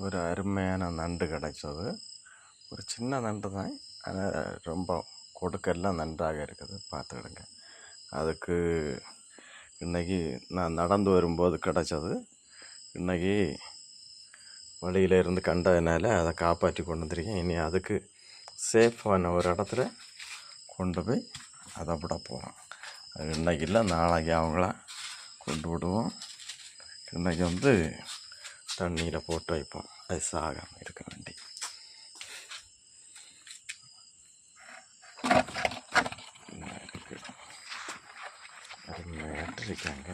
ஒரு அருமையான நண்டு கிடைச்சது. ஒரு சின்ன நண்டு தான், ஆனால் ரொம்ப கொடுக்கெல்லாம் நன்றாக இருக்குது, பார்த்துக்கிடுங்க. அதுக்கு இன்றைக்கி நான் நடந்து வரும்போது கிடச்சது. இன்றைக்கி வழியில் இருந்து கண்டதுனால அதை காப்பாற்றி கொண்டு வந்திருக்கேன். இனி அதுக்கு சேஃபான ஒரு இடத்துல கொண்டு போய் அதை விட போகிறோம். அது இன்றைக்கி இல்லை, நாளைக்கு அவங்கள கொண்டு விடுவோம். இன்றைக்கி தண்ணியில் போட்டு வைப்போம், அது சாகாமல் இருக்க வேண்டி. அருமையாட்டு இருக்காங்க.